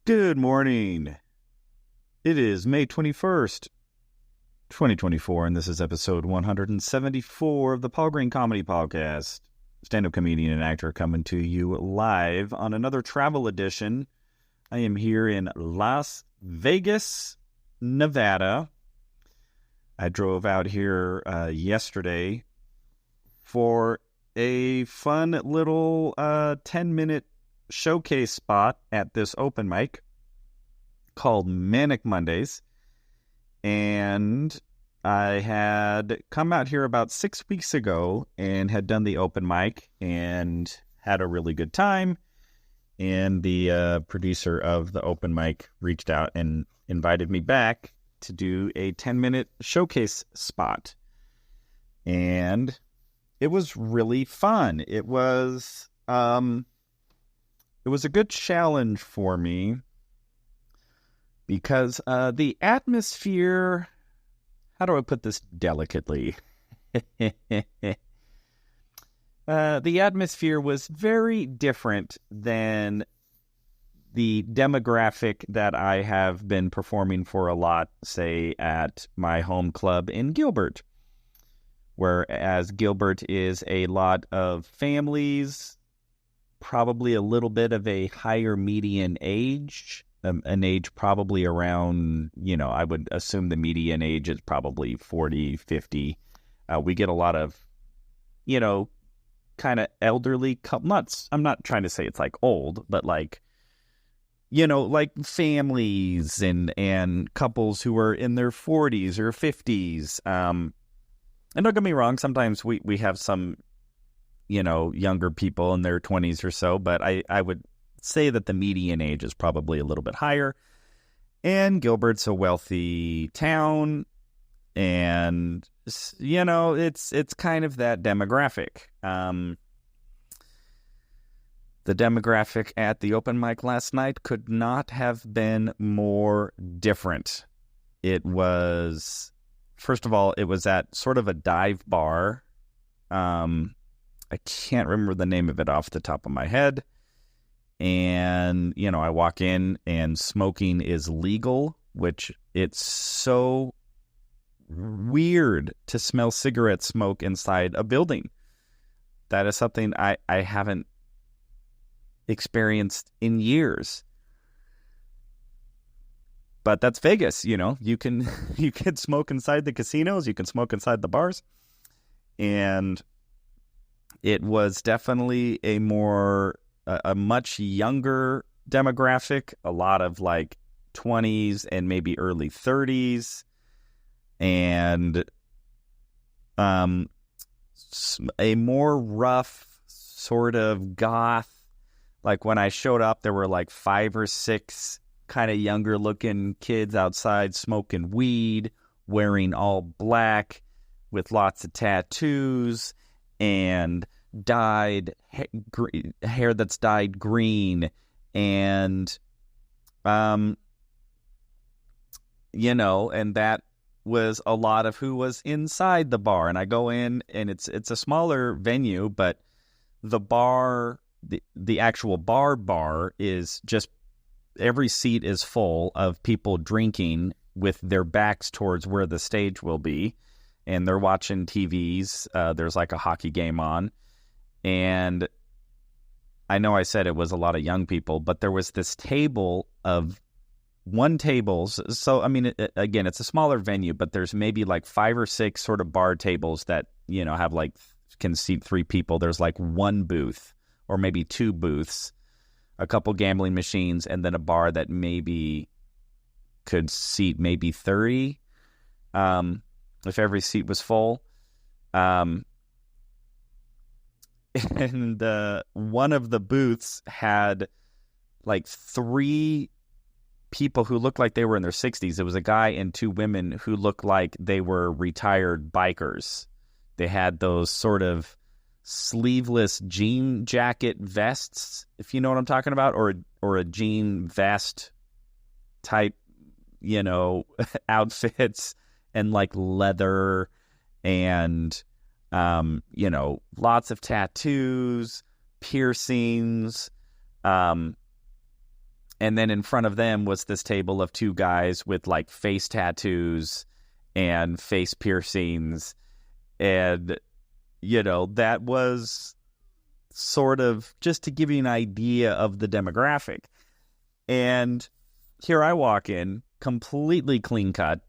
Good morning. It is May 21st, 2024, and this is episode 174 of the Paul Green Comedy Podcast. Stand-up comedian and actor coming to you live on another travel edition. I am here in Las Vegas, Nevada. I drove out here yesterday for a fun little 10-minute showcase spot at this open mic called Manic Mondays, and I had come out here about 6 weeks ago and had done the open mic and had a really good time, and the producer of the open mic reached out and invited me back to do a 10-minute showcase spot, and it was really fun. It was a good challenge for me because the atmosphere, how do I put this delicately? The atmosphere was very different than the demographic that I have been performing for a lot, say, at my home club in Gilbert, whereas Gilbert is a lot of families, probably a little bit of a higher median age, an age probably around, I would assume the median age is probably 40, 50. We get a lot of, kind of elderly, I'm not trying to say it's like old, but like families and couples who are in their 40s or 50s. And don't get me wrong, sometimes we have some younger people in their 20s or so, but I would say that the median age is probably a little bit higher. And Gilbert's a wealthy town, and it's kind of that demographic. The demographic at the open mic last night could not have been more different. It was, first of all, it was at sort of a dive bar. I can't remember the name of it off the top of my head. And, I walk in and smoking is legal, which it's so weird to smell cigarette smoke inside a building. That is something I haven't experienced in years. But that's Vegas, you can smoke inside the casinos, you can smoke inside the bars. And it was definitely a much younger demographic, a lot of like 20s and maybe early 30s, and a more rough sort of goth. Like when I showed up, there were like 5 or 6 kind of younger looking kids outside smoking weed, wearing all black with lots of tattoos and dyed hair that's dyed green, and and that was a lot of who was inside the bar. And I go in, and it's a smaller venue, but the bar, the actual bar is just, every seat is full of people drinking with their backs towards where the stage will be. And they're watching TVs. There's like a hockey game on. And I know I said it was a lot of young people, but there was this table of one table. So, I mean, again, it's a smaller venue, but there's maybe like 5 or 6 sort of bar tables that, have like, can seat 3 people. There's like one booth or maybe 2 booths, a couple gambling machines, and then a bar that maybe could seat maybe 30. If every seat was full. And one of the booths had like 3 people who looked like they were in their 60s. It was a guy and 2 women who looked like they were retired bikers. They had those sort of sleeveless jean jacket vests, if you know what I'm talking about, or a jean vest type, outfits, and like leather and, lots of tattoos, piercings, And then in front of them was this table of two guys with like face tattoos and face piercings. And, that was sort of just to give you an idea of the demographic. And here I walk in, completely clean cut,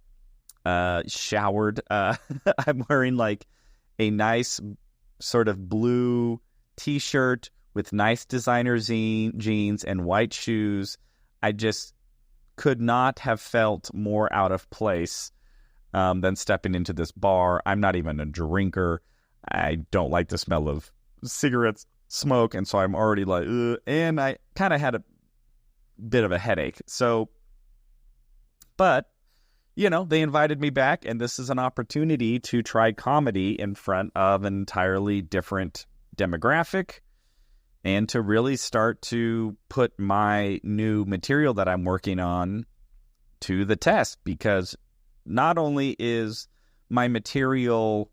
showered. I'm wearing like a nice sort of blue t-shirt with nice designer jeans and white shoes. I just could not have felt more out of place than stepping into this bar. I'm not even a drinker. I don't like the smell of cigarettes, smoke, and so I'm already like, ugh. And I kind of had a bit of a headache. So, but, they invited me back, and this is an opportunity to try comedy in front of an entirely different demographic and to really start to put my new material that I'm working on to the test, because not only is my material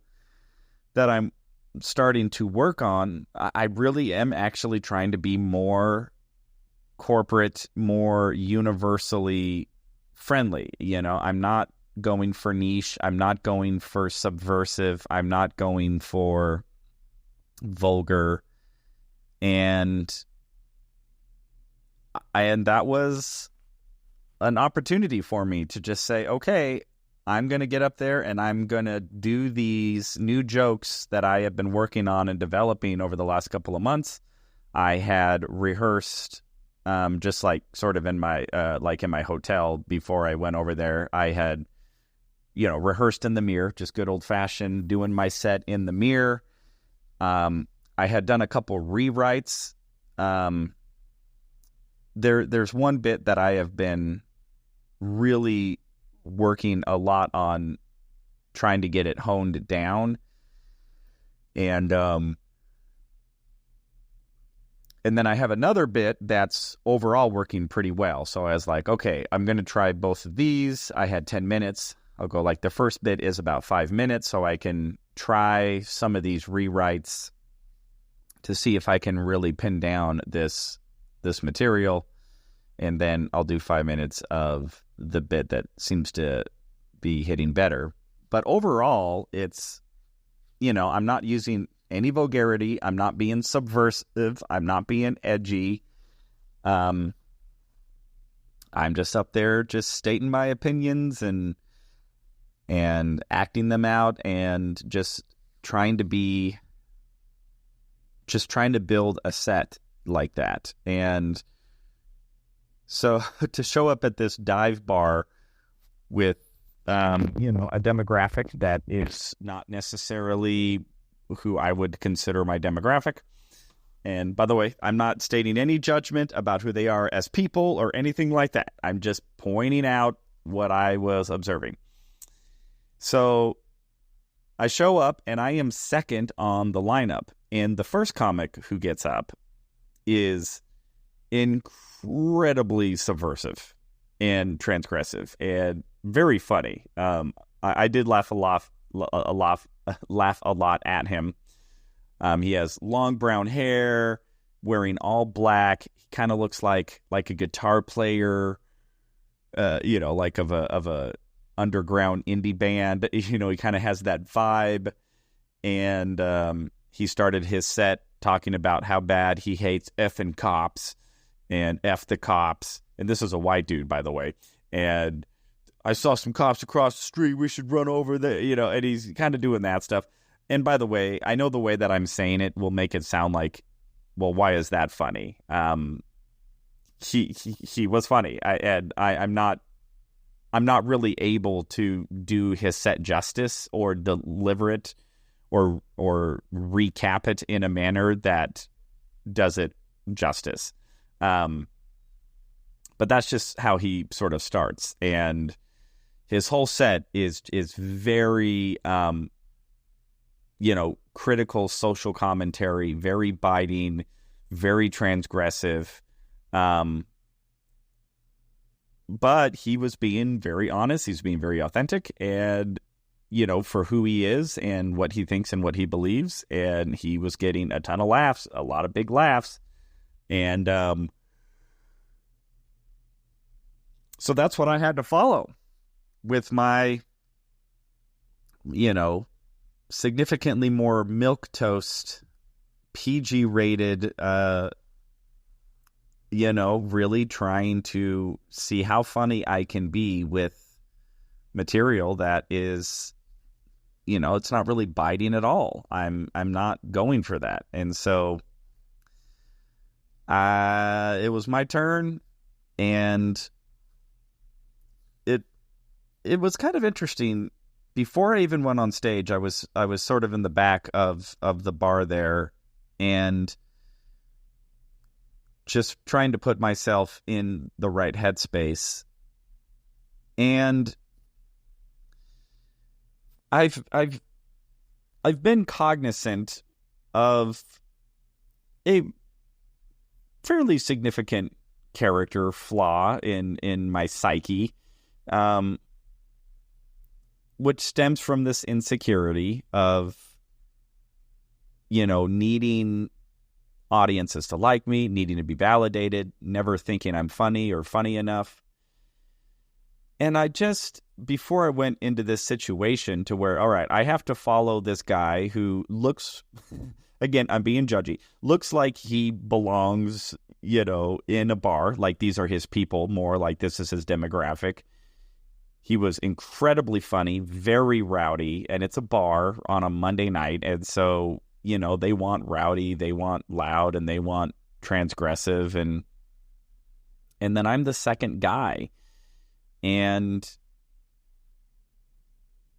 that I'm starting to work on, I really am actually trying to be more corporate, more universally friendly. I'm not going for niche. I'm not going for subversive. I'm not going for vulgar. And that was an opportunity for me to just say, okay, I'm going to get up there and I'm going to do these new jokes that I have been working on and developing over the last couple of months. I had rehearsed just like sort of in my in my hotel before I went over there. I had rehearsed in the mirror, just good old fashioned doing my set in the mirror. I had done a couple rewrites. There's one bit that I have been really working a lot on trying to get it honed down. And then I have another bit that's overall working pretty well. So I was like, okay, I'm going to try both of these. I had 10 minutes. I'll go like the first bit is about 5 minutes, so I can try some of these rewrites to see if I can really pin down this material. And then I'll do 5 minutes of the bit that seems to be hitting better. But overall, it's, I'm not using any vulgarity. I'm not being subversive. I'm not being edgy. I'm just up there just stating my opinions and acting them out and just trying to build a set like that. And so to show up at this dive bar with, a demographic that is not necessarily who I would consider my demographic. And by the way, I'm not stating any judgment about who they are as people or anything like that. I'm just pointing out what I was observing. So I show up and I am second on the lineup. And the first comic who gets up is incredibly subversive and transgressive and very funny. I did laugh a lot at him. He has long brown hair, wearing all black. He kind of looks like a guitar player, like of a underground indie band. He kind of has that vibe. And he started his set talking about how bad he hates effing cops and F the cops. And this is a white dude, by the way. And I saw some cops across the street. We should run over there, and he's kind of doing that stuff. And by the way, I know the way that I'm saying it will make it sound like, well, why is that funny? He was funny. I'm not really able to do his set justice or deliver it or recap it in a manner that does it justice. But that's just how he sort of starts. And his whole set is very, critical social commentary, very biting, very transgressive. But he was being very honest. He's being very authentic and, for who he is and what he thinks and what he believes. And he was getting a ton of laughs, a lot of big laughs. And, So that's what I had to follow with my, significantly more milquetoast, PG rated, really trying to see how funny I can be with material that is, it's not really biting at all. I'm not going for that. And so it was my turn, and it was kind of interesting. Before I even went on stage, I was sort of in the back of the bar there, and just trying to put myself in the right headspace. And I've been cognizant of a fairly significant character flaw in my psyche, which stems from this insecurity of, needing audiences to like me, needing to be validated, never thinking I'm funny or funny enough. And I just, before I went into this situation to where, all right, I have to follow this guy who looks, again, I'm being judgy, looks like he belongs, in a bar, like these are his people, more like this is his demographic. He was incredibly funny, very rowdy, and it's a bar on a Monday night. And so, they want rowdy, they want loud, and they want transgressive. And then I'm the second guy. And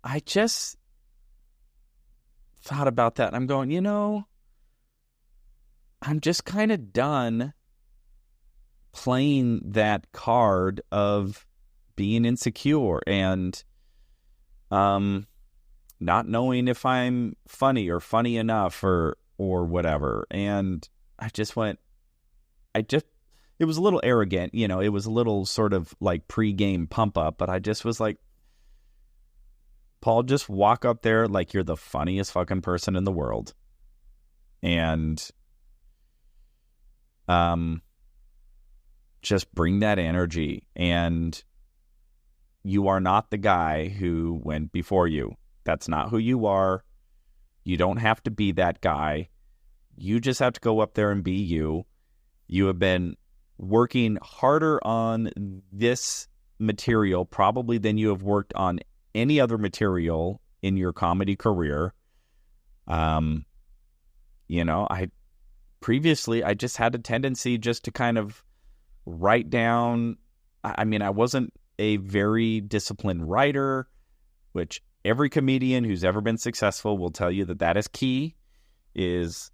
I just thought about that. And I'm going, I'm just kind of done playing that card of being insecure and not knowing if I'm funny or funny enough or whatever. And I just went, it was a little arrogant, it was a little sort of like pre-game pump up, but I just was like, Paul, just walk up there like you're the funniest fucking person in the world. And just bring that energy. And you are not the guy who went before you. That's not who you are. You don't have to be that guy. You just have to go up there and be you. You have been working harder on this material probably than you have worked on any other material in your comedy career. I just had a tendency just to kind of write down. I wasn't a very disciplined writer, which every comedian who's ever been successful will tell you that is key, is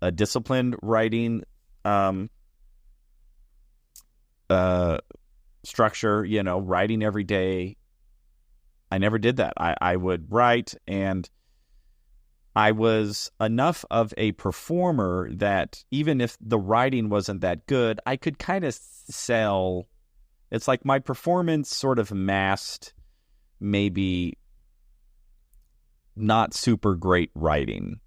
a disciplined writing structure, writing every day. I never did that. I would write, and I was enough of a performer that even if the writing wasn't that good, I could kind of sell. It's like my performance sort of masked maybe not super great writing.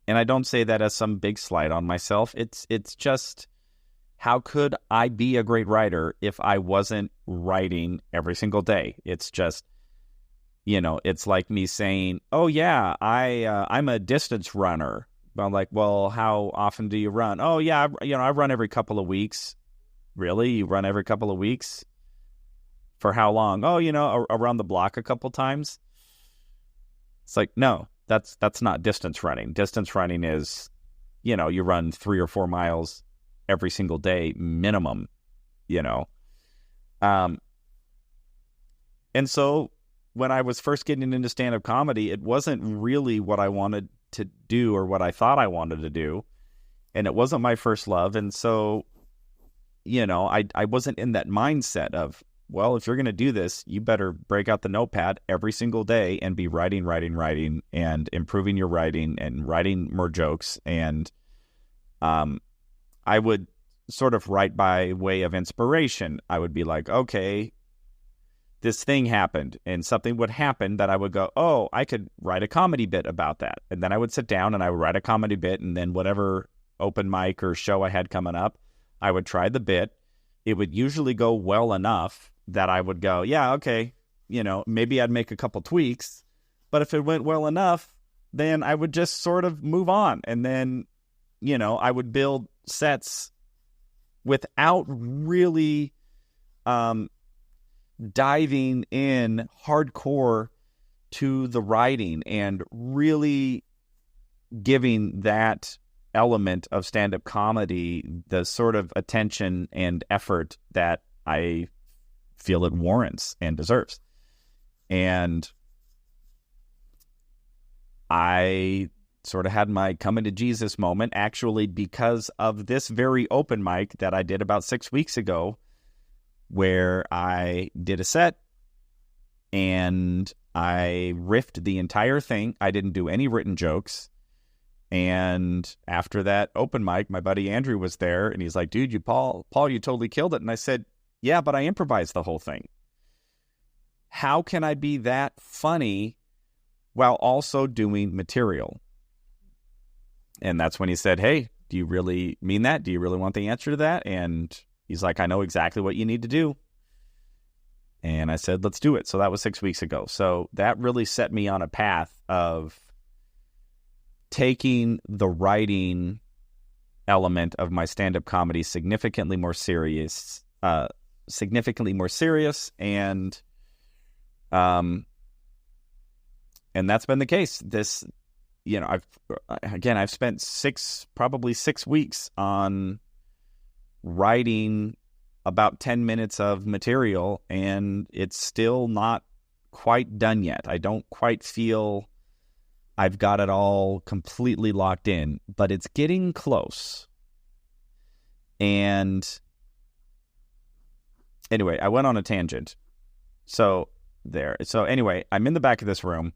And I don't say that as some big slight on myself. It's just, how could I be a great writer if I wasn't writing every single day? It's just, it's like me saying, oh yeah, I'm a distance runner. But I'm like, well, how often do you run? Oh yeah, I run every couple of weeks. Really? You run every couple of weeks? For how long? Oh, around the block a couple times. It's like, no, that's not distance running. Distance running is, you run 3 or 4 miles every single day minimum, And so when I was first getting into stand-up comedy, it wasn't really what I wanted to do or what I thought I wanted to do. And it wasn't my first love. And so, I wasn't in that mindset of, well, if you're going to do this, you better break out the notepad every single day and be writing, and improving your writing and writing more jokes. And I would sort of write by way of inspiration. I would be like, okay, this thing happened, and something would happen that I would go, oh, I could write a comedy bit about that. And then I would sit down and I would write a comedy bit, and then whatever open mic or show I had coming up, I would try the bit, it would usually go well enough that I would go, yeah, okay, maybe I'd make a couple tweaks. But if it went well enough, then I would just sort of move on. And then, I would build sets without really diving in hardcore to the writing and really giving that element of stand-up comedy the sort of attention and effort that I feel it warrants and deserves. And I sort of had my coming to Jesus moment, actually, because of this very open mic that I did about 6 weeks ago, where I did a set and I riffed the entire thing. I didn't do any written jokes. And after that open mic, my buddy Andrew was there, and he's like, dude, Paul, you totally killed it. And I said, yeah, but I improvised the whole thing. How can I be that funny while also doing material? And that's when he said, hey, do you really mean that? Do you really want the answer to that? And he's like, I know exactly what you need to do. And I said, let's do it. So that was 6 weeks ago. So that really set me on a path of taking the writing element of my stand-up comedy significantly more serious, and that's been the case. This, I've spent probably 6 weeks on writing about 10 minutes of material, and it's still not quite done yet. I don't quite feel I've got it all completely locked in, but it's getting close. And anyway, I went on a tangent. So anyway, I'm in the back of this room.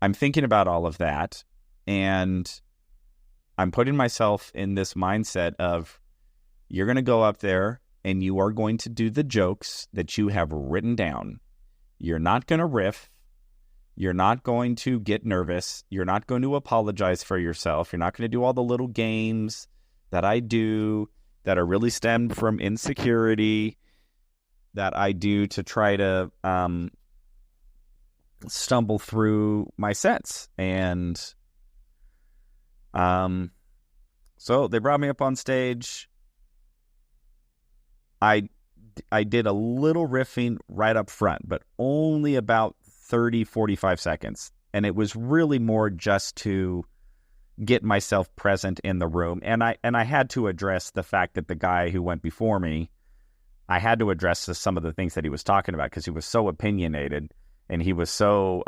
I'm thinking about all of that, and I'm putting myself in this mindset of, you're going to go up there and you are going to do the jokes that you have written down. You're not going to riff. You're not going to get nervous. You're not going to apologize for yourself. You're not going to do all the little games that I do that are really stemmed from insecurity that I do to try to stumble through my sets. And so they brought me up on stage. I did a little riffing right up front, but only about 30, 45 seconds. And it was really more just to get myself present in the room. And I had to address the fact that the guy who went before me, I had to address some of the things that he was talking about, because he was so opinionated, and he was so,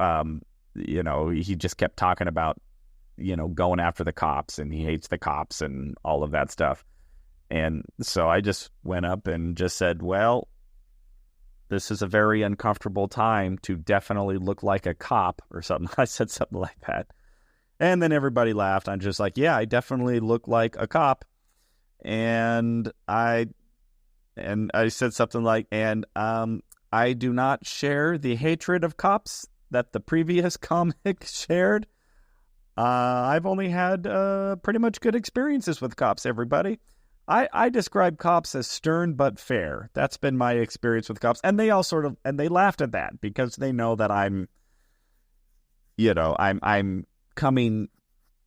he just kept talking about, going after the cops, and he hates the cops and all of that stuff. And so I just went up and just said, well, this is a very uncomfortable time to definitely look like a cop or something. I said something like that. And then everybody laughed. I'm just like, yeah, I definitely look like a cop. And I said something like, I do not share the hatred of cops that the previous comic shared. I've only had pretty much good experiences with cops, everybody. I describe cops as stern but fair. That's been my experience with cops. And they all they laughed at that, because they know that I'm coming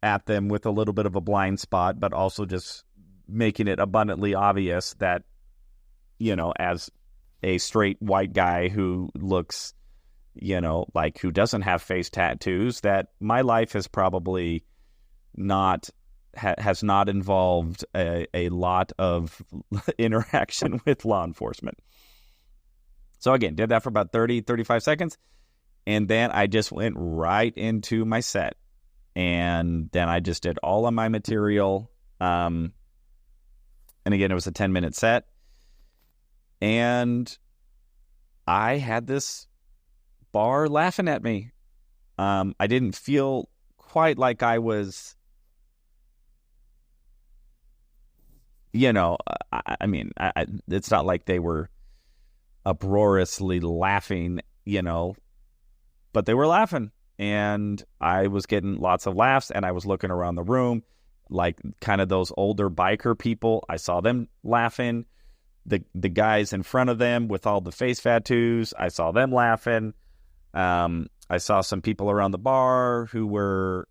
at them with a little bit of a blind spot, but also just making it abundantly obvious that, as a straight white guy who looks, like who doesn't have face tattoos, that my life has probably has not involved a lot of interaction with law enforcement. So again, did that for about 30, 35 seconds. And then I just went right into my set. And then I just did all of my material. And again, it was a 10-minute set. And I had this bar laughing at me. I didn't feel quite like I was, it's not like they were uproariously laughing, but they were laughing. And I was getting lots of laughs, and I was looking around the room like kind of those older biker people. I saw them laughing. the guys in front of them with all the face tattoos, I saw them laughing. I saw some people around the bar who were,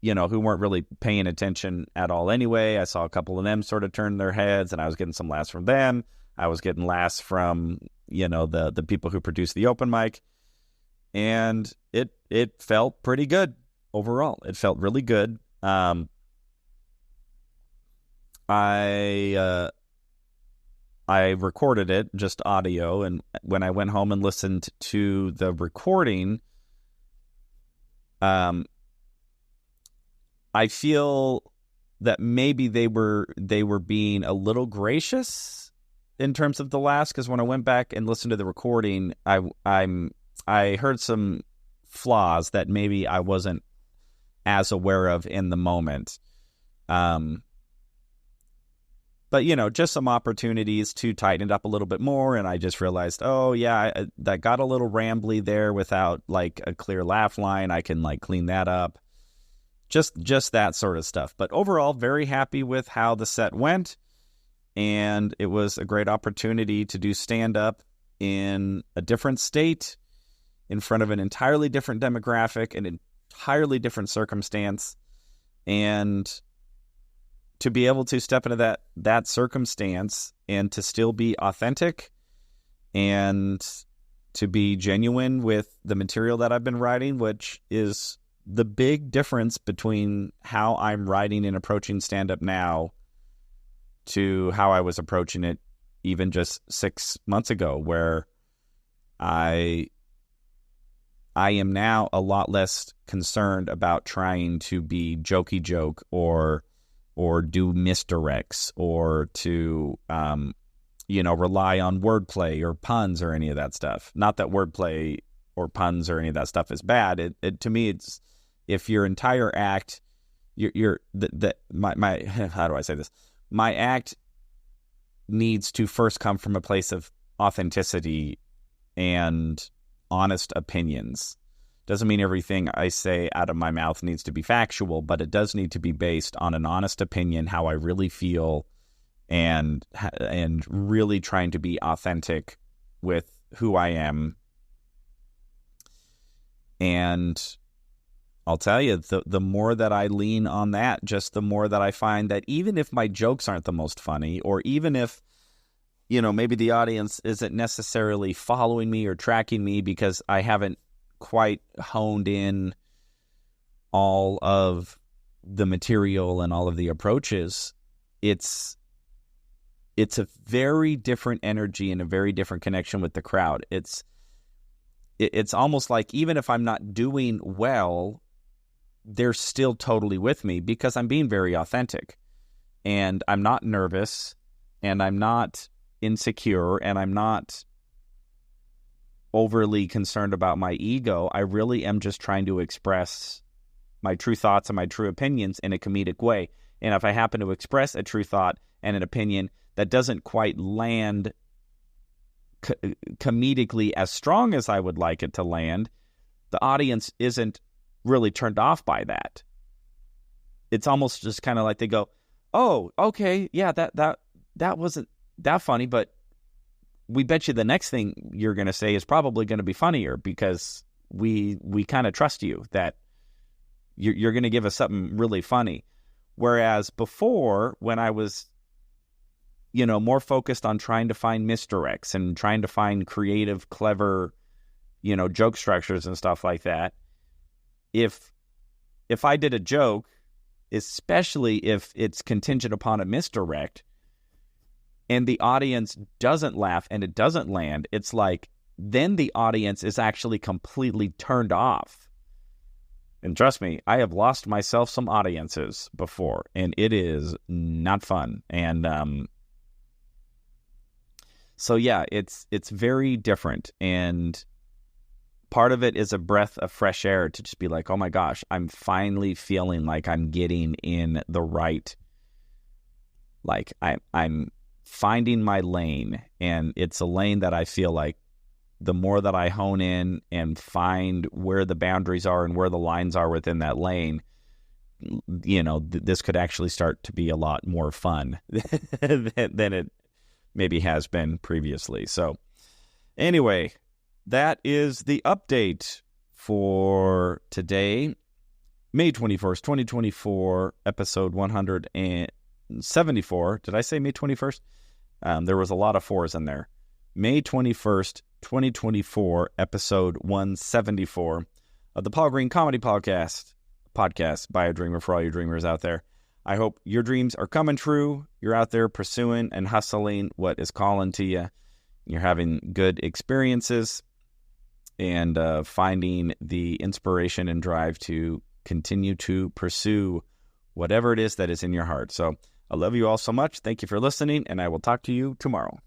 who weren't really paying attention at all anyway. I saw a couple of them sort of turn their heads, and I was getting some laughs from them. I was getting laughs from, the people who produced the open mic. And it felt pretty good overall. It felt really good. I recorded it, just audio, and when I went home and listened to the recording, I feel that maybe they were being a little gracious in terms of the laughs, because when I went back and listened to the recording, I heard some flaws that maybe I wasn't as aware of in the moment. But, just some opportunities to tighten it up a little bit more. And I just realized, that got a little rambly there without like a clear laugh line. I can like clean that up. Just that sort of stuff. But overall, very happy with how the set went. And it was a great opportunity to do stand-up in a different state, in front of an entirely different demographic, an entirely different circumstance. And to be able to step into that circumstance and to still be authentic and to be genuine with the material that I've been writing, which is the big difference between how I'm writing and approaching stand-up now to how I was approaching it even just 6 months ago, where I am now a lot less concerned about trying to be jokey joke or do misdirects or to, rely on wordplay or puns or any of that stuff. Not that wordplay or puns or any of that stuff is bad. To me, it's if your entire act, my how do I say this? My act needs to first come from a place of authenticity and honest opinions. Doesn't mean everything I say out of my mouth needs to be factual, but it does need to be based on an honest opinion, how I really feel, and really trying to be authentic with who I am. And I'll tell you, the more that I lean on that, just the more that I find that even if my jokes aren't the most funny, or even if, maybe the audience isn't necessarily following me or tracking me because I haven't quite honed in all of the material and all of the approaches, it's a very different energy and a very different connection with the crowd. It's almost like even if I'm not doing well, they're still totally with me because I'm being very authentic, and I'm not nervous, and I'm not insecure, and I'm not overly concerned about my ego. I really am just trying to express my true thoughts and my true opinions in a comedic way. And if I happen to express a true thought and an opinion that doesn't quite land comedically as strong as I would like it to land, the audience isn't really turned off by that. It's almost just kind of like they go, "Oh, okay, yeah, that wasn't that funny, but we bet you the next thing you're going to say is probably going to be funnier because we kind of trust you that you're going to give us something really funny." Whereas before, when I was, more focused on trying to find misdirects and trying to find creative, clever, joke structures and stuff like that, if I did a joke, especially if it's contingent upon a misdirect, and the audience doesn't laugh and it doesn't land, it's like, then the audience is actually completely turned off. And trust me, I have lost myself some audiences before, and it is not fun. And so yeah, it's very different. And part of it is a breath of fresh air to just be like, oh my gosh, I'm finally feeling like I'm getting in the right, like I'm finding my lane, and it's a lane that I feel like the more that I hone in and find where the boundaries are and where the lines are within that lane, this could actually start to be a lot more fun than maybe has been previously. So anyway, that is the update for today, May 21st, 2024, episode 174. Did I say May 21st? There was a lot of fours in there. May 21st, 2024, episode 174 of the Paul Green Comedy Podcast by a dreamer for all you dreamers out there. I hope your dreams are coming true. You're out there pursuing and hustling what is calling to you. You're having good experiences and finding the inspiration and drive to continue to pursue whatever it is that is in your heart. So I love you all so much. Thank you for listening, and I will talk to you tomorrow.